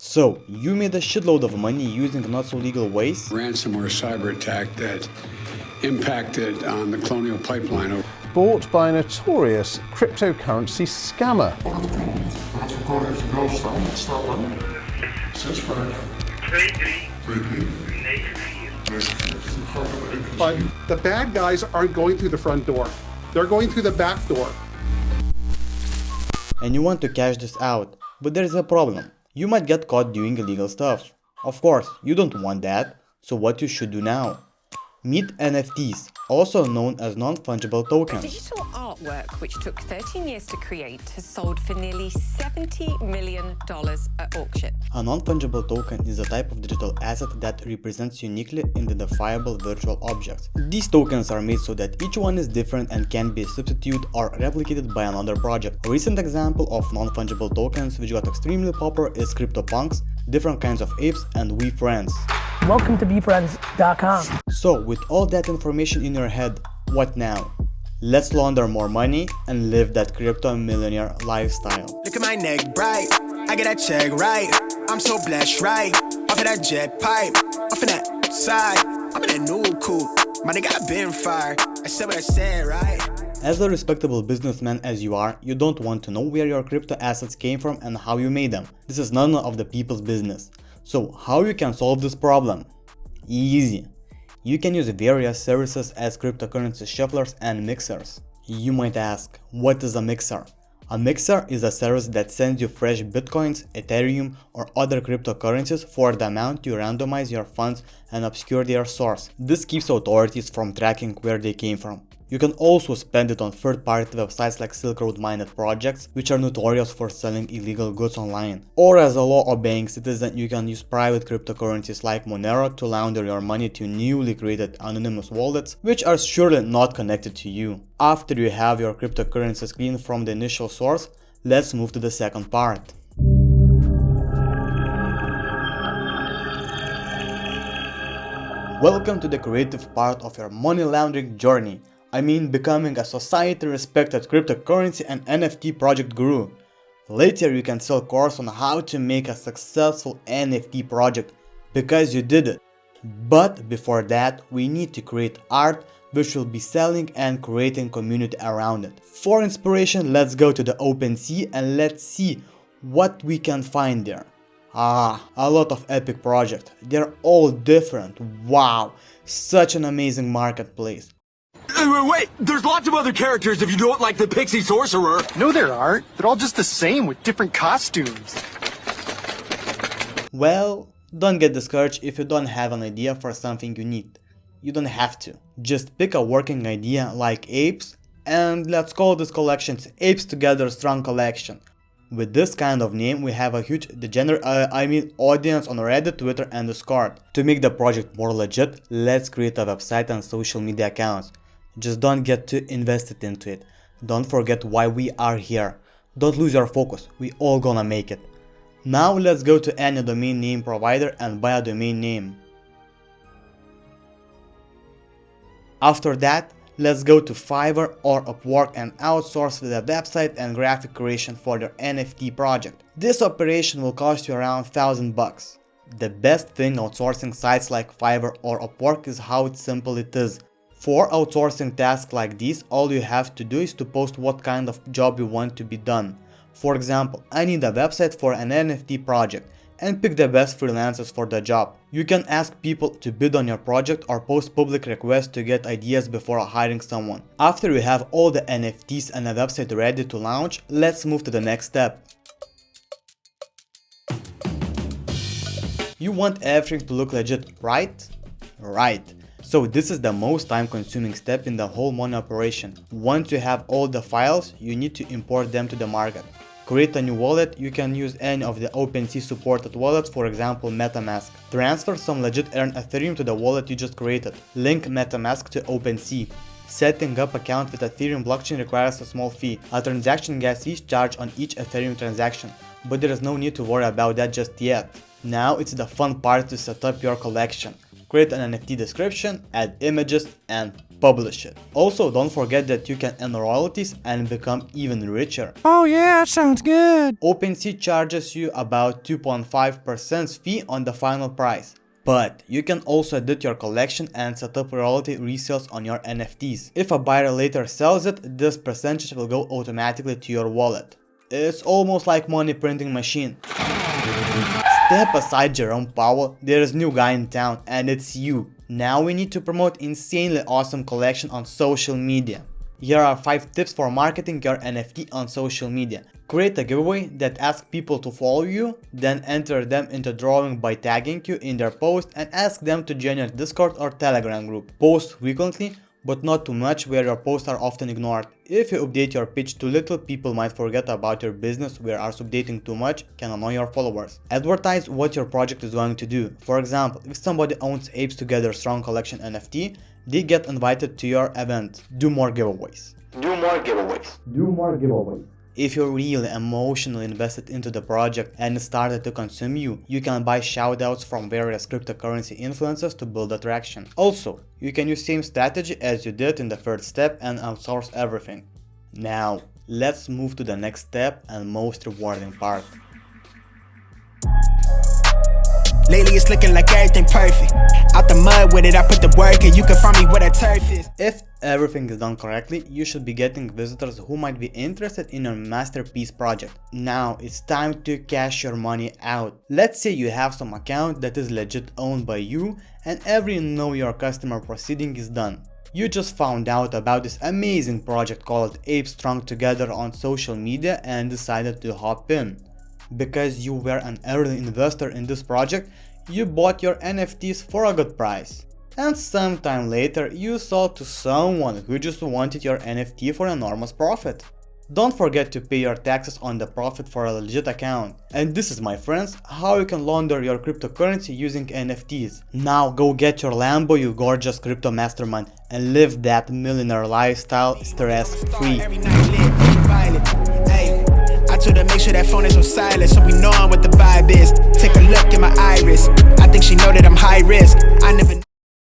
So, you made a shitload of money using not so legal ways? Ransomware cyber attack that impacted on the Colonial Pipeline. Bought by a notorious cryptocurrency scammer. But the bad guys aren't going through the front door. They're going through the back door. And you want to cash this out, but there is a problem. You might get caught doing illegal stuff. Of course, you don't want that, so what you should do now? Meet NFTs, also known as non-fungible tokens. Digital artwork, which took 13 years to create, has sold for nearly $70 million at auction. A non-fungible token is a type of digital asset that represents uniquely identifiable virtual objects. These tokens are made so that each one is different and can be substituted or replicated by another project. A recent example of non-fungible tokens which got extremely popular is CryptoPunks, different kinds of apes, and WeFriends. Welcome to BeFriends.com. So, with all that information in your head, what now? Let's launder more money and live that crypto millionaire lifestyle. Look at my neck bright, I get that check right. I'm so blessed, right? Off of that jet pipe, off of that side. I'm in a new coupe, my nigga I been fired. I said what I said, right? As a respectable businessman as you are, you don't want to know where your crypto assets came from and how you made them. This is none of the people's business. So how you can solve this problem? Easy. You can use various services as cryptocurrency shufflers and mixers. You might ask, what is a mixer? A mixer is a service that sends you fresh bitcoins, Ethereum, or other cryptocurrencies for the amount you randomize your funds and obscure their source. This keeps authorities from tracking where they came from. You can also spend it on third-party websites like Silk Road minded projects, which are notorious for selling illegal goods online. Or as a law-obeying citizen, you can use private cryptocurrencies like Monero to launder your money to newly created anonymous wallets, which are surely not connected to you. After you have your cryptocurrencies cleaned from the initial source, let's move to the second part. Welcome to the creative part of your money laundering journey. I mean becoming a society-respected cryptocurrency and NFT project guru. Later you can sell course on how to make a successful NFT project because you did it. But before that, we need to create art which will be selling and creating community around it. For inspiration, let's go to the OpenSea and let's see what we can find there. A lot of epic projects. They're all different. Wow, such an amazing marketplace. Wait, there's lots of other characters if you don't like the Pixie Sorcerer. No, there aren't. They're all just the same with different costumes. Well, don't get discouraged if you don't have an idea for something you need. You don't have to. Just pick a working idea like apes and let's call this collection Apes Together Strong Collection. With this kind of name, we have a huge audience on Reddit, Twitter, and Discord. To make the project more legit, let's create a website and social media accounts. Just don't get too invested into it. Don't forget why we are here. Don't lose your focus, we all gonna make it. Now let's go to any domain name provider and buy a domain name. After that, let's go to Fiverr or Upwork and outsource the website and graphic creation for your NFT project. This operation will cost you around $1,000. The best thing outsourcing sites like Fiverr or Upwork is how simple it is. For outsourcing tasks like these, all you have to do is to post what kind of job you want to be done. For example, I need a website for an NFT project and pick the best freelancers for the job. You can ask people to bid on your project or post public requests to get ideas before hiring someone. After you have all the NFTs and a website ready to launch, let's move to the next step. You want everything to look legit, right? Right. So this is the most time-consuming step in the whole money operation. Once you have all the files, you need to import them to the market. Create a new wallet. You can use any of the OpenSea supported wallets, for example MetaMask. Transfer some legit earned Ethereum to the wallet you just created. Link MetaMask to OpenSea. Setting up account with Ethereum blockchain requires a small fee. A transaction gas fee is charged on each Ethereum transaction, but there is no need to worry about that just yet. Now it's the fun part to set up your collection. Create an NFT description, add images, and publish it. Also, don't forget that you can earn royalties and become even richer. Oh yeah, that sounds good. OpenSea charges you about 2.5% fee on the final price. But you can also edit your collection and set up royalty resales on your NFTs. If a buyer later sells it, this percentage will go automatically to your wallet. It's almost like money printing machine. Step aside Jerome Powell, there is new guy in town and it's you. Now we need to promote insanely awesome collection on social media. Here are 5 tips for marketing your NFT on social media. Create a giveaway that asks people to follow you, then enter them into drawing by tagging you in their post and ask them to join your Discord or Telegram group. Post frequently, but not too much where your posts are often ignored. If you update your pitch too little, people might forget about your business, whereas updating too much can annoy your followers. Advertise what your project is going to do. For example, if somebody owns Apes Together Strong Collection NFT, they get invited to your event. Do more giveaways. Do more giveaways. Do more giveaways. If you're really emotionally invested into the project and it started to consume you, you can buy shoutouts from various cryptocurrency influencers to build attraction. Also, you can use same strategy as you did in the first step and outsource everything. Now, let's move to the next step and most rewarding part. Lately it's looking like everything perfect. Out the mud with it, I put the work and you can find me where the turf is. If everything is done correctly, you should be getting visitors who might be interested in your masterpiece project. Now it's time to cash your money out. Let's say you have some account that is legit owned by you and every know your customer proceeding is done. You just found out about this amazing project called Apes Strong Together on social media and decided to hop in. Because you were an early investor in this project, you bought your NFTs for a good price. And sometime later you sold to someone who just wanted your NFT for enormous profit. Don't forget to pay your taxes on the profit for a legit account. And this is, my friends, how you can launder your cryptocurrency using NFTs. Now go get your Lambo, you gorgeous crypto mastermind, and live that millionaire lifestyle stress-free. I told her make sure that phone is on silent so we know I'm with the